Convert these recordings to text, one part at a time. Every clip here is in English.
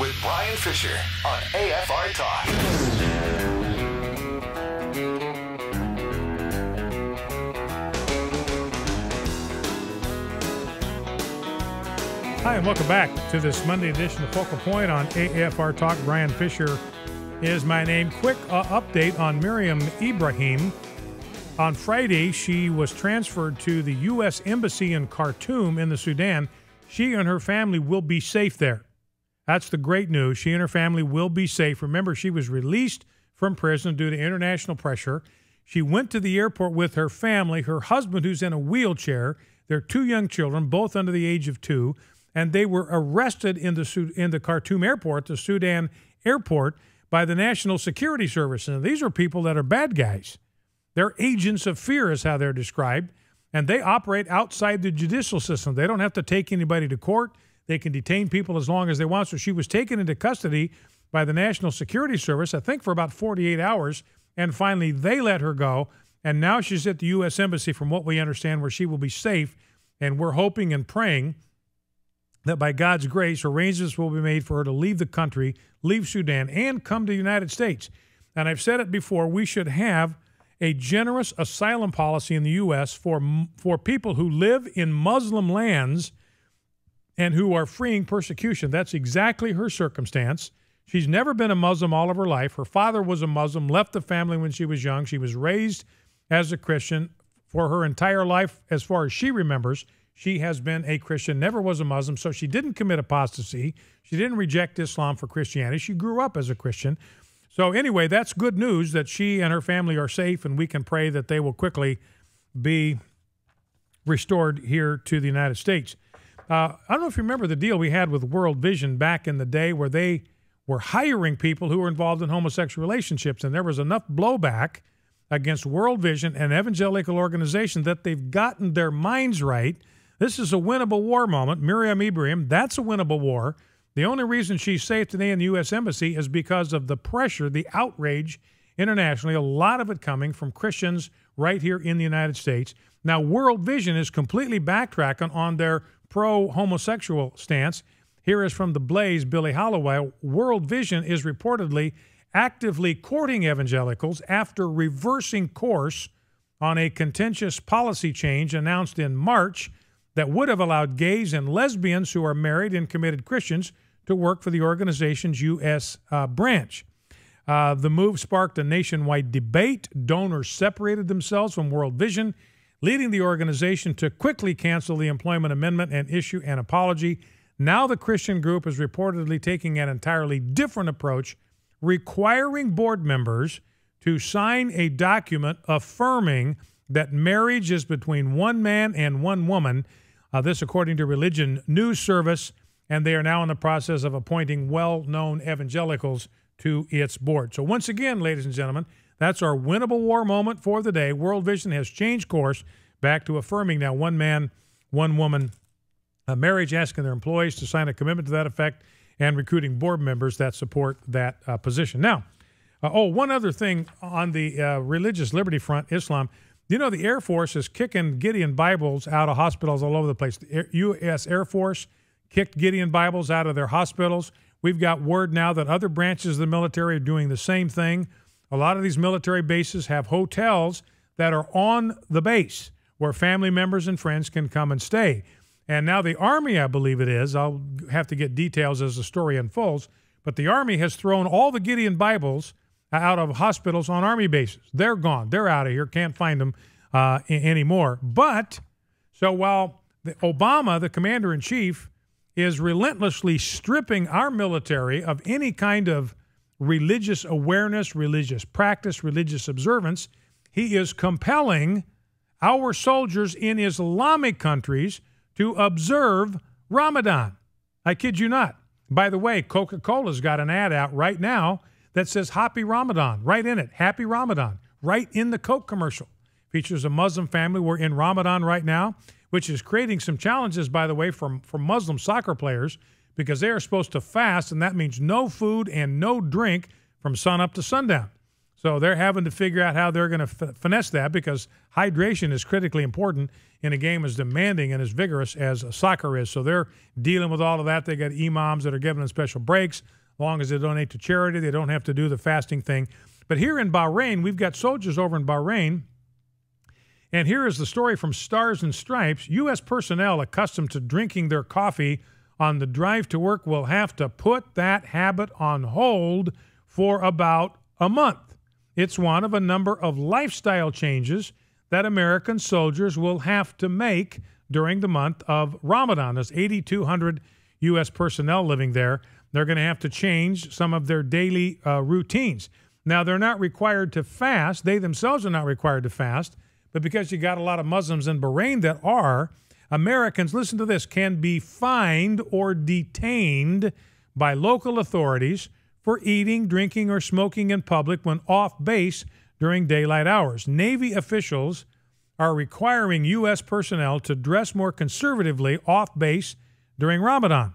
with Brian Fisher on AFR Talk. Hi, and welcome back to this Monday edition of Focal Point on AFR Talk. Brian Fisher is my name. Quick update on Miriam Ibrahim. On Friday, she was transferred to the U.S. Embassy in Khartoum in the Sudan. She and her family will be safe there. That's the great news. She and her family will be safe. Remember, she was released from prison due to international pressure. She went to the airport with her family, her husband who's in a wheelchair, their two young children, both under the age of 2, and they were arrested in the Khartoum airport, the Sudan airport, by the National Security Service. And these are people that are bad guys. They're agents of fear is how they're described, and they operate outside the judicial system. They don't have to take anybody to court. They can detain people as long as they want. So she was taken into custody by the National Security Service, I think for about 48 hours, and finally they let her go. And now she's at the U.S. Embassy, from what we understand, where she will be safe. And we're hoping and praying that by God's grace, arrangements will be made for her to leave the country, leave Sudan, and come to the United States. And I've said it before, we should have a generous asylum policy in the U.S. for people who live in Muslim lands and who are fleeing persecution. That's exactly her circumstance. She's never been a Muslim all of her life. Her father was a Muslim, left the family when she was young. She was raised as a Christian for her entire life. As far as she remembers, she has been a Christian, never was a Muslim, so she didn't commit apostasy. She didn't reject Islam for Christianity. She grew up as a Christian. So anyway, that's good news that she and her family are safe, and we can pray that they will quickly be restored here to the United States. I don't know if you remember the deal we had with World Vision back in the day where they were hiring people who were involved in homosexual relationships, and there was enough blowback against World Vision, an evangelical organization, that they've gotten their minds right. This is a winnable war moment. Miriam Ibrahim, that's a winnable war. The only reason she's safe today in the U.S. Embassy is because of the pressure, the outrage internationally, a lot of it coming from Christians right here in the United States. Now, World Vision is completely backtracking on their pro-homosexual stance. Here is from The Blaze, Billy Holloway. World Vision is reportedly actively courting evangelicals after reversing course on a contentious policy change announced in March that would have allowed gays and lesbians who are married and committed Christians to work for the organization's U.S. branch. The move sparked a nationwide debate. Donors separated themselves from World Vision, leading the organization to quickly cancel the employment amendment and issue an apology. Now the Christian group is reportedly taking an entirely different approach, requiring board members to sign a document affirming that marriage is between one man and one woman. This according to Religion News Service, and they are now in the process of appointing well-known evangelicals to its board. So once again, ladies and gentlemen, that's our winnable war moment for the day. World Vision has changed course back to affirming now one man, one woman marriage, asking their employees to sign a commitment to that effect, and recruiting board members that support that position. Now, one other thing on the religious liberty front, Islam. You know, the Air Force is kicking Gideon Bibles out of hospitals all over the place. The U.S. Air Force kicked Gideon Bibles out of their hospitals. We've got word now that other branches of the military are doing the same thing. A lot of these military bases have hotels that are on the base where family members and friends can come and stay. And now the Army, I believe it is, I'll have to get details as the story unfolds, but the Army has thrown all the Gideon Bibles out of hospitals on Army bases. They're gone. They're out of here. Can't find them anymore. But, so while Obama, the commander-in-chief, is relentlessly stripping our military of any kind of religious awareness, religious practice, religious observance, he is compelling our soldiers in Islamic countries to observe Ramadan. I kid you not. By the way, Coca-Cola's got an ad out right now that says Happy Ramadan, right in it. Happy Ramadan, right in the Coke commercial. Features a Muslim family. We're in Ramadan right now, which is creating some challenges, by the way, for Muslim soccer players, because they are supposed to fast, and that means no food and no drink from sunup to sundown. So they're having to figure out how they're going to finesse that, because hydration is critically important in a game as demanding and as vigorous as soccer is. So they're dealing with all of that. They got imams that are giving them special breaks. As long as they donate to charity, they don't have to do the fasting thing. But here in Bahrain, we've got soldiers over in Bahrain. And here is the story from Stars and Stripes. U.S. personnel accustomed to drinking their coffee on the drive to work will have to put that habit on hold for about a month. It's one of a number of lifestyle changes that American soldiers will have to make during the month of Ramadan. There's 8,200 U.S. personnel living there. They're going to have to change some of their daily routines. Now, they're not required to fast. They themselves are not required to fast. But because you got a lot of Muslims in Bahrain that are, Americans, listen to this, can be fined or detained by local authorities for eating, drinking, or smoking in public when off base during daylight hours. Navy officials are requiring U.S. personnel to dress more conservatively off base during Ramadan.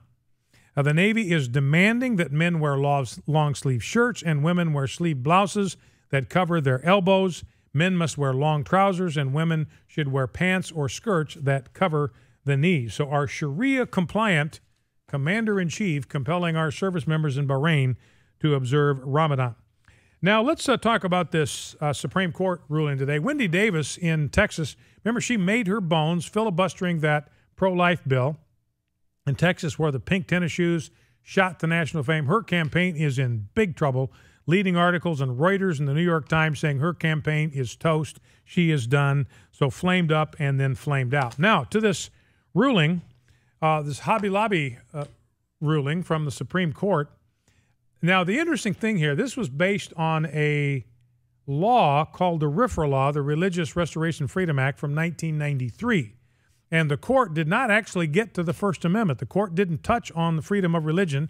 The Navy is demanding that men wear long-sleeve shirts and women wear sleeve blouses that cover their elbows. Men must wear long trousers, and women should wear pants or skirts that cover the knees. So our Sharia-compliant commander-in-chief compelling our service members in Bahrain to observe Ramadan. Now, let's talk about this Supreme Court ruling today. Wendy Davis in Texas, remember, she made her bones filibustering that pro-life bill in Texas, where the pink tennis shoes shot to national fame. Her campaign is in big trouble. Leading articles in Reuters and the New York Times saying her campaign is toast. She is done. So flamed up and then flamed out. Now, to this ruling, this Hobby Lobby ruling from the Supreme Court. Now, the interesting thing here, this was based on a law called the RFRA law, the Religious Restoration Freedom Act from 1993. And the court did not actually get to the First Amendment. The court didn't touch on the freedom of religion,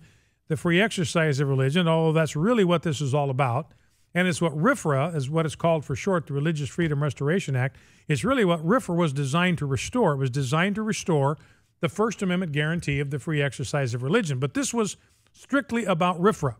the free exercise of religion, although that's really what this is all about. And it's what RFRA, is what it's called for short, the Religious Freedom Restoration Act. It's really what RFRA was designed to restore. It was designed to restore the First Amendment guarantee of the free exercise of religion. But this was strictly about RFRA.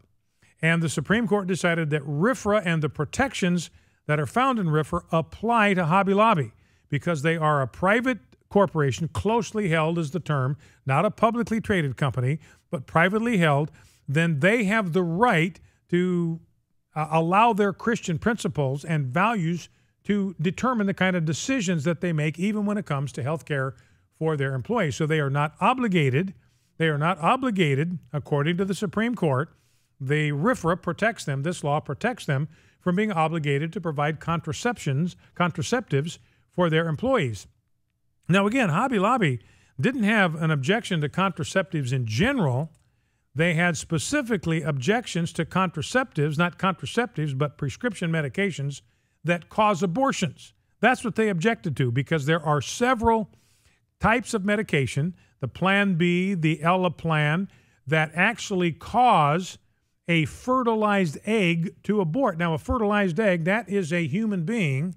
And the Supreme Court decided that RFRA and the protections that are found in RFRA apply to Hobby Lobby because they are a private corporation, closely held is the term, not a publicly traded company, but privately held. Then they have the right to allow their Christian principles and values to determine the kind of decisions that they make, even when it comes to health care for their employees. So they are not obligated. They are not obligated, according to the Supreme Court. The RFRA protects them, this law protects them from being obligated to provide contraceptives for their employees. Now, again, Hobby Lobby didn't have an objection to contraceptives in general. They had specifically objections to contraceptives, not contraceptives, but prescription medications that cause abortions. That's what they objected to, because there are several types of medication, the Plan B, the Elliplan, that actually cause a fertilized egg to abort. Now, a fertilized egg, that is a human being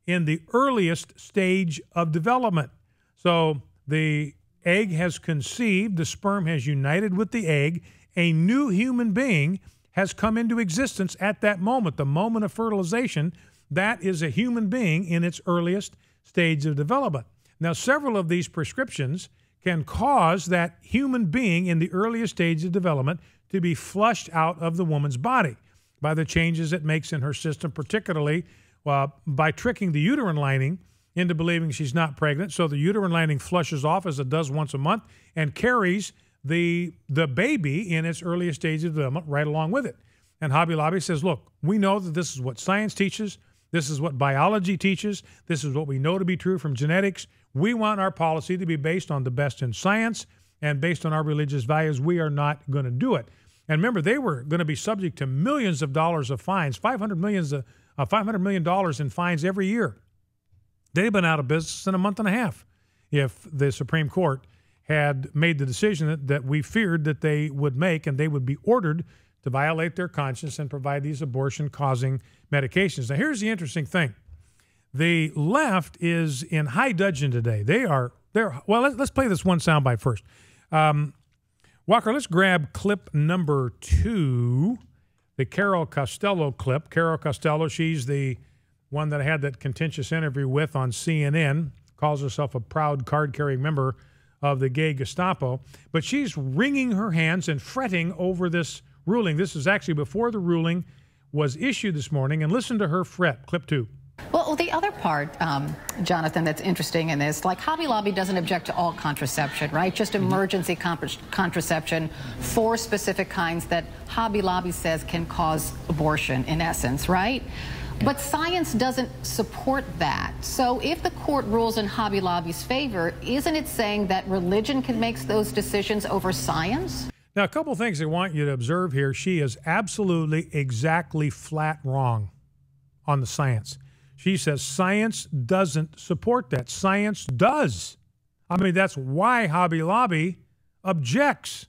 in the earliest stage of development. So the egg has conceived, the sperm has united with the egg, a new human being has come into existence at that moment, the moment of fertilization. That is a human being in its earliest stage of development. Now, several of these prescriptions can cause that human being in the earliest stage of development to be flushed out of the woman's body by the changes it makes in her system, particularly by tricking the uterine lining into believing she's not pregnant. So the uterine lining flushes off, as it does once a month, and carries the baby in its earliest stage of development right along with it. And Hobby Lobby says, look, we know that this is what science teaches. This is what biology teaches. This is what we know to be true from genetics. We want our policy to be based on the best in science and based on our religious values. We are not going to do it. And remember, they were going to be subject to millions of dollars of fines, $500 million in fines every year. They've been out of business in a month and a half if the Supreme Court had made the decision that we feared that they would make, and they would be ordered to violate their conscience and provide these abortion-causing medications. Now, here's the interesting thing. The left is in high dudgeon today. Well, let's play this one soundbite first. Walker, let's grab clip number 2 the Carol Costello clip. Carol Costello, she's the one that I had that contentious interview with on CNN, calls herself a proud card-carrying member of the gay Gestapo. But she's wringing her hands and fretting over this ruling. This is actually before the ruling was issued this morning. And listen to her fret. Clip 2. Well, the other part, Jonathan, that's interesting in this, like Hobby Lobby doesn't object to all contraception, right? Just emergency contraception for specific kinds that Hobby Lobby says can cause abortion, in essence, right? But science doesn't support that. So if the court rules in Hobby Lobby's favor, isn't it saying that religion can make those decisions over science? Now, a couple things I want you to observe here. She is absolutely, exactly flat wrong on the science. She says science doesn't support that. Science does. I mean, that's why Hobby Lobby objects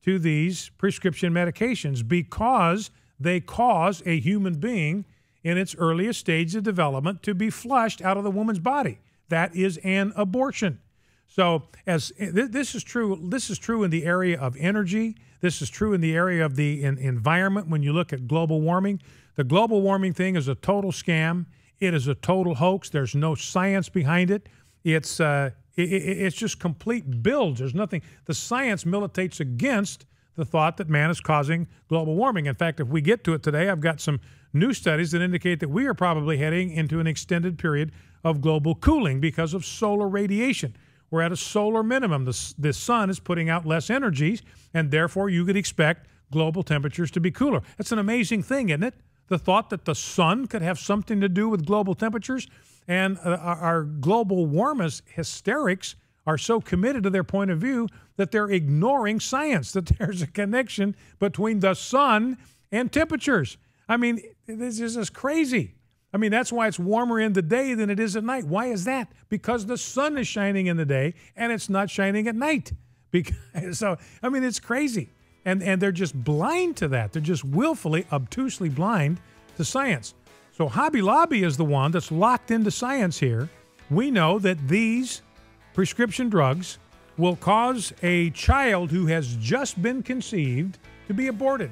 to these prescription medications, because they cause a human being in its earliest stage of development to be flushed out of the woman's body. That is an abortion. So as this is true in the area of energy. This is true in the area of the environment. When you look at global warming, the global warming thing is a total scam. It is a total hoax. There's no science behind it. It's just complete bilge. There's nothing. The science militates against the thought that man is causing global warming. In fact, if we get to it today, I've got some new studies that indicate that we are probably heading into an extended period of global cooling because of solar radiation. We're at a solar minimum. The sun is putting out less energies, and therefore you could expect global temperatures to be cooler. That's an amazing thing, isn't it? The thought that the sun could have something to do with global temperatures. And our global warmist hysterics are so committed to their point of view that they're ignoring science, that there's a connection between the sun and temperatures. I mean, this is just crazy. I mean, that's why it's warmer in the day than it is at night. Why is that? Because the sun is shining in the day and it's not shining at night. So, I mean, it's crazy. And they're just blind to that. They're just willfully, obtusely blind to science. So Hobby Lobby is the one that's locked into science here. We know that these prescription drugs will cause a child who has just been conceived to be aborted.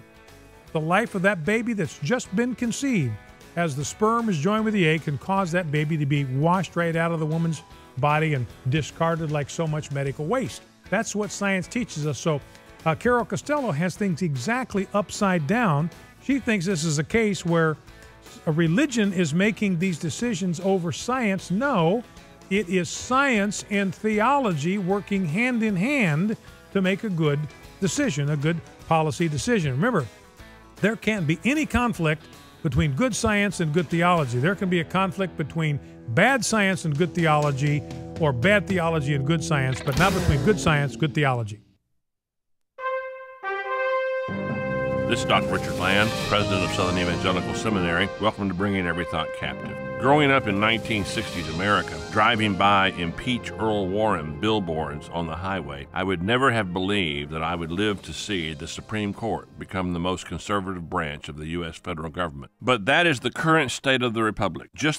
The life of that baby that's just been conceived, as the sperm is joined with the egg, can cause that baby to be washed right out of the woman's body and discarded like so much medical waste. That's what science teaches us. So Carol Costello has things exactly upside down. She thinks this is a case where a religion is making these decisions over science. No, it is science and theology working hand in hand to make a good decision, a good policy decision. Remember, there can't be any conflict between good science and good theology. There can be a conflict between bad science and good theology, or bad theology and good science, but not between good science, good theology. This is Dr. Richard Land, president of Southern Evangelical Seminary. Welcome to Bringing Every Thought Captive. Growing up in 1960s America, driving by Impeach Earl Warren billboards on the highway, I would never have believed that I would live to see the Supreme Court become the most conservative branch of the U.S. federal government. But that is the current state of the republic. Just